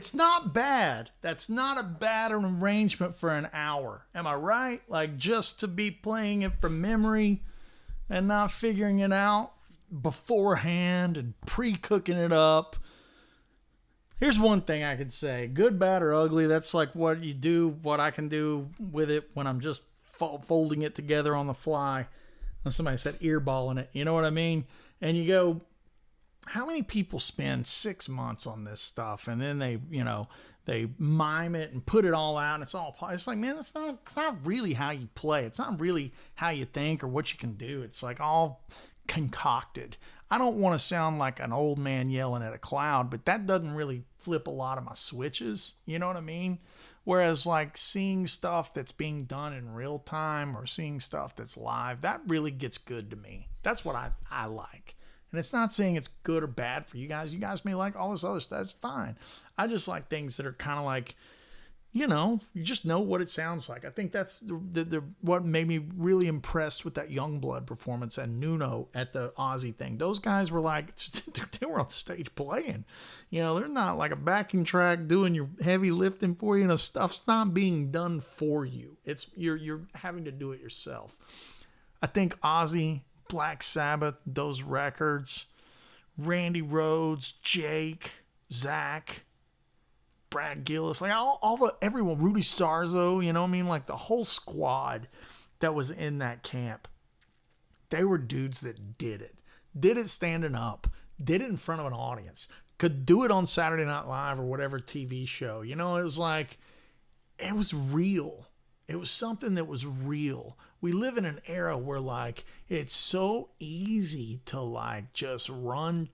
It's not bad. That's not a bad arrangement for an hour. Am I right? Like, just to be playing it from memory and not figuring it out beforehand and pre-cooking it up. Here's one thing I could say. Good, bad, or ugly. That's like what you do, what I can do with it when I'm just folding it together on the fly. And somebody said earballing it. You know what I mean? And you go, how many people spend 6 months on this stuff and then they mime it and put it all out and it's like, man, it's not really how you play. It's not really how you think or what you can do. It's like all concocted. I don't want to sound like an old man yelling at a cloud, but that doesn't really flip a lot of my switches. You know what I mean? Whereas like seeing stuff that's being done in real time or seeing stuff that's live, that really gets good to me. That's what I like. And it's not saying it's good or bad for you guys. You guys may like all this other stuff. That's fine. I just like things that are kind of like, you just know what it sounds like. I think that's the what made me really impressed with that Youngblood performance and Nuno at the Ozzy thing. Those guys were like, they were on stage playing. They're not like a backing track doing your heavy lifting for you. Stuff's not being done for you. It's you're having to do it yourself. I think Ozzy, Black Sabbath, those records, Randy Rhoads, Jake, Zach, Brad Gillis, like everyone, Rudy Sarzo, like the whole squad that was in that camp. They were dudes that did it standing up, did it in front of an audience, could do it on Saturday Night Live or whatever TV show. It was like, it was real. It was something that was real. We live in an era where like, it's so easy to like just run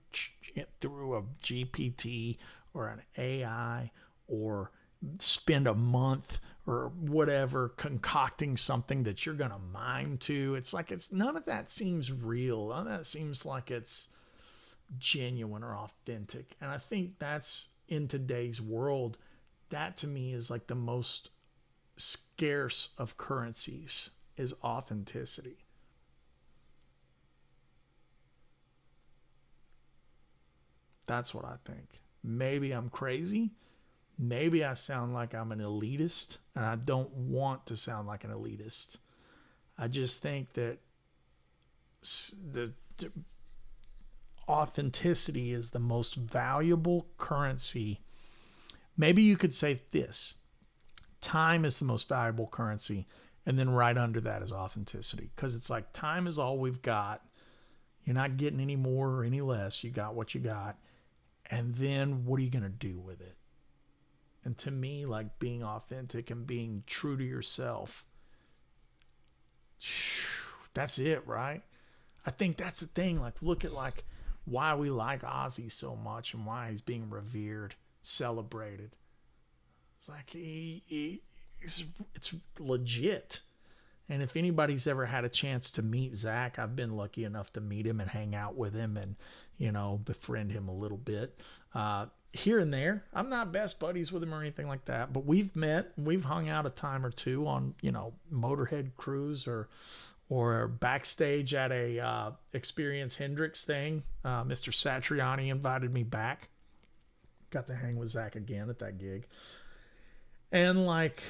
through a GPT or an AI or spend a month or whatever concocting something that you're going to mime to. It's like, none of that seems real. None of that seems like it's genuine or authentic. And I think that's, in today's world, that to me is like the most scarce of currencies, is authenticity. That's what I think. Maybe I'm crazy. Maybe I sound like I'm an elitist, and I don't want to sound like an elitist. I just think that the authenticity is the most valuable currency. Maybe you could say this: time is the most valuable currency, and then right under that is authenticity, because it's like time is all we've got. You're not getting any more or any less. You got what you got, and then what are you going to do with it? And to me, like, being authentic and being true to yourself, that's it, right? I think that's the thing. Like, look at like why we like Ozzy so much and why he's being revered, celebrated. It's like it's legit. And if anybody's ever had a chance to meet Zach, I've been lucky enough to meet him and hang out with him and, befriend him a little bit. Here and there. I'm not best buddies with him or anything like that, but we've met, we've hung out a time or two on, Motorhead cruise or backstage at a Experience Hendrix thing. Mr. Satriani invited me back. Got to hang with Zach again at that gig. And like,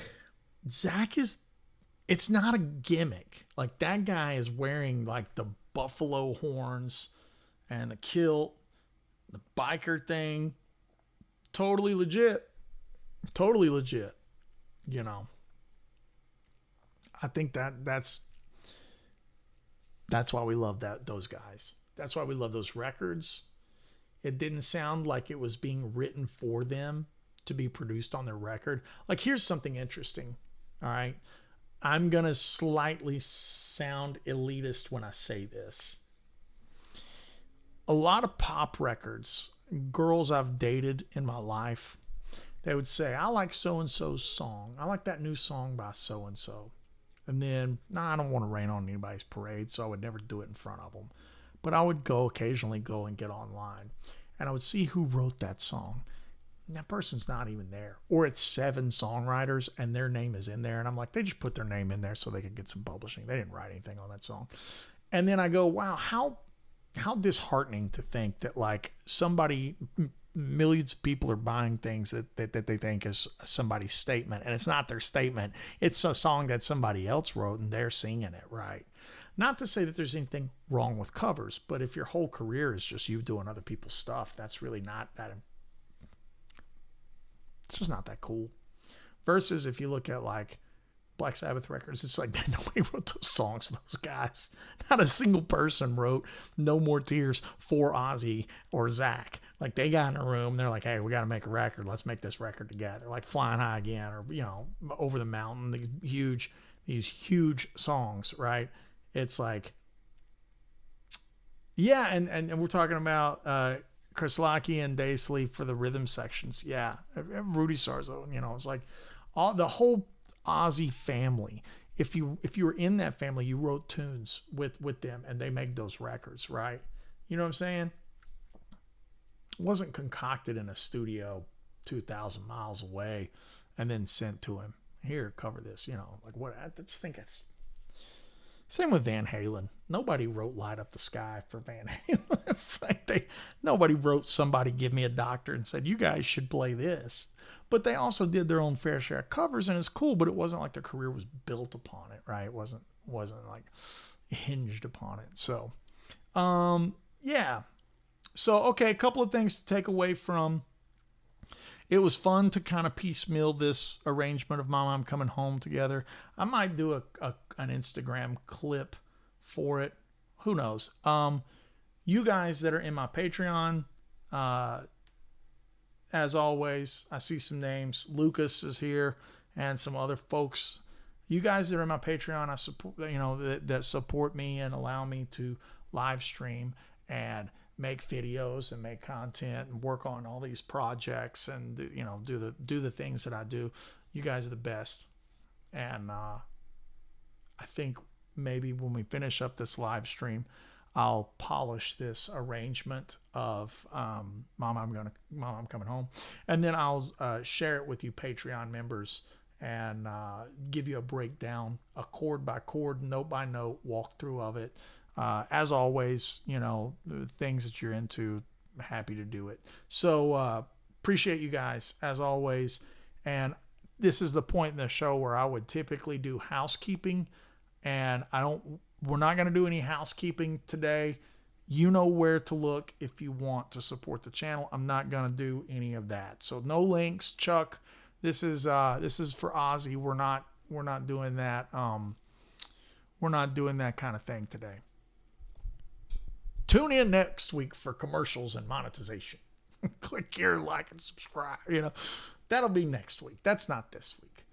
Zach it's not a gimmick. Like, that guy is wearing like the buffalo horns and the kilt, the biker thing. Totally legit. Totally legit. I think that's why we love those guys. That's why we love those records. It didn't sound like it was being written for them to be produced on their record. Like, here's something interesting. All right. I'm going to slightly sound elitist when I say this. A lot of pop records, girls I've dated in my life, they would say, I like so-and-so's song. I like that new song by so-and-so. And then, I don't want to rain on anybody's parade, so I would never do it in front of them. But I would occasionally go and get online. And I would see who wrote that song. And that person's not even there. Or it's 7 songwriters and their name is in there. And I'm like, they just put their name in there so they could get some publishing. They didn't write anything on that song. And then I go, wow, how disheartening to think that like somebody millions of people are buying things that they think is somebody's statement, and it's not their statement. It's a song that somebody else wrote and they're singing it, right? Not to say that there's anything wrong with covers, but if your whole career is just you doing other people's stuff, that's really not that, it's just not that cool. Versus if you look at like Black Sabbath records, it's like, man, nobody wrote those songs for those guys. Not a single person wrote No More Tears for Ozzy or Zach. Like, they got in a room, they're like, hey, we got to make a record. Let's make this record together. Like Flying High Again, or, you know, Over the Mountain, these huge songs, right? It's like, yeah, and we're talking about Chris Lockey and Daisley for the rhythm sections. Yeah, Rudy Sarzo, you know, it's like the whole Ozzy family. If you were in that family, you wrote tunes with them, and they make those records, right? You know what I'm saying? It wasn't concocted in a studio 2,000 miles away and then sent to him. Here, cover this. You know, like, what? I just think it's same with Van Halen. Nobody wrote Light Up the Sky for Van Halen. It's like nobody wrote Somebody Give Me a Doctor and said, you guys should play this. But they also did their own fair share of covers, and it's cool, but it wasn't like their career was built upon it, right? It wasn't like hinged upon it. So, yeah. So, okay, a couple of things to take away from. It was fun to kind of piecemeal this arrangement of Mama, I'm Coming Home together. I might do an Instagram clip for it. Who knows? You guys that are in my Patreon, as always, I see some names. Lucas is here, and some other folks. You guys that are in my Patreon, I support, you know, that support me and allow me to live stream and make videos and make content and work on all these projects and, you know, do the things that I do. You guys are the best. And I think maybe when we finish up this live stream, I'll polish this arrangement of Mama, I'm Coming Home, and then I'll share it with you Patreon members and give you a breakdown, a chord by chord, note by note walkthrough of it. As always, you know, the things that you're into, I'm happy to do it. So appreciate you guys as always. And this is the point in the show where I would typically do housekeeping, and we're not going to do any housekeeping today. You know where to look if you want to support the channel. I'm not going to do any of that. So no links, Chuck. This is for Ozzy. We're not doing that. We're not doing that kind of thing today. Tune in next week for commercials and monetization. Click here, like, and subscribe. You know, that'll be next week. That's not this week.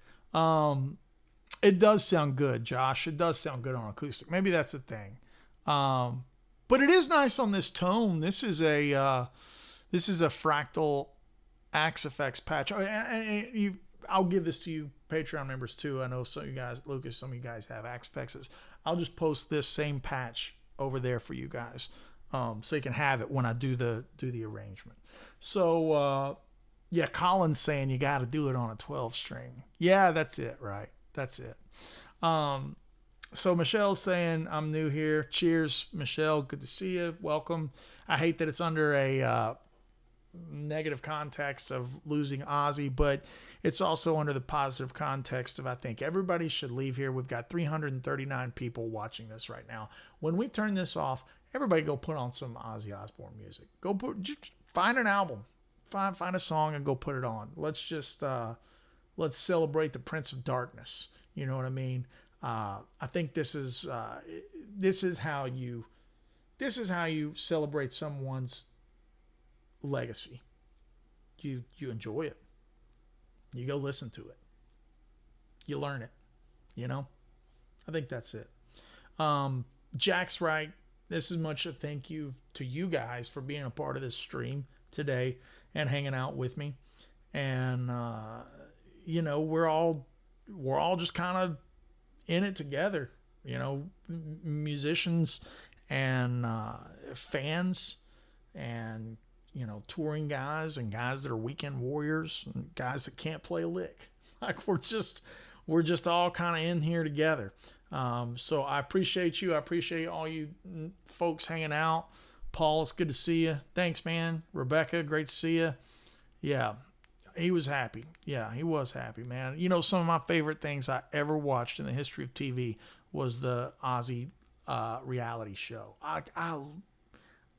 It does sound good, Josh. It does sound good on acoustic. Maybe that's the thing. But it is nice on this tone. This is a fractal Axe Effects patch. I'll give this to you Patreon members too. I know some of you guys, Lucas, some of you guys have Axe Effects. I'll just post this same patch over there for you guys, so you can have it when I do the arrangement. So yeah, Colin's saying you got to do it on a 12 string. Yeah, that's it, right? That's it. So Michelle's saying, I'm new here. Cheers, Michelle. Good to see you. Welcome. I hate that it's under a negative context of losing Ozzy, but it's also under the positive context of, I think everybody should leave here. We've got 339 people watching this right now. When we turn this off, everybody go put on some Ozzy Osbourne music. Just find an album, find a song and go put it on. Let's just, let's celebrate the Prince of Darkness. You know what I mean? I think this is how you celebrate someone's legacy. You enjoy it. You go listen to it. You learn it. You know? I think that's it. Jack's right. This is much a thank you to you guys for being a part of this stream today and hanging out with me. And you know, we're all just kind of in it together, you know, musicians and fans and, you know, touring guys and guys that are weekend warriors and guys that can't play a lick. Like we're just all kind of in here together. So I appreciate you. I appreciate all you folks hanging out. Paul, it's good to see you. Thanks, man. Rebecca, great to see you. Yeah, he was happy. Yeah, he was happy, man. You know, some of my favorite things I ever watched in the history of TV was the Ozzy reality show. I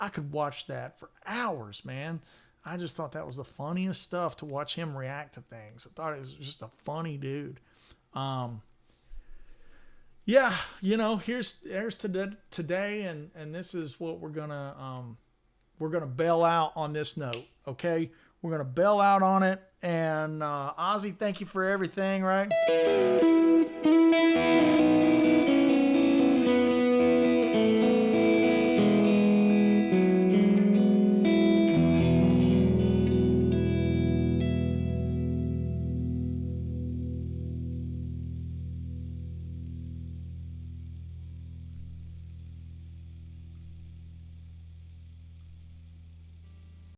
could watch that for hours, man. I just thought that was the funniest stuff to watch him react to things. I thought he was just a funny dude. Yeah, you know, here's today, and this is what we're gonna bail out on this note. Okay, we're gonna bail out on it. And Ozzy, thank you for everything. Right.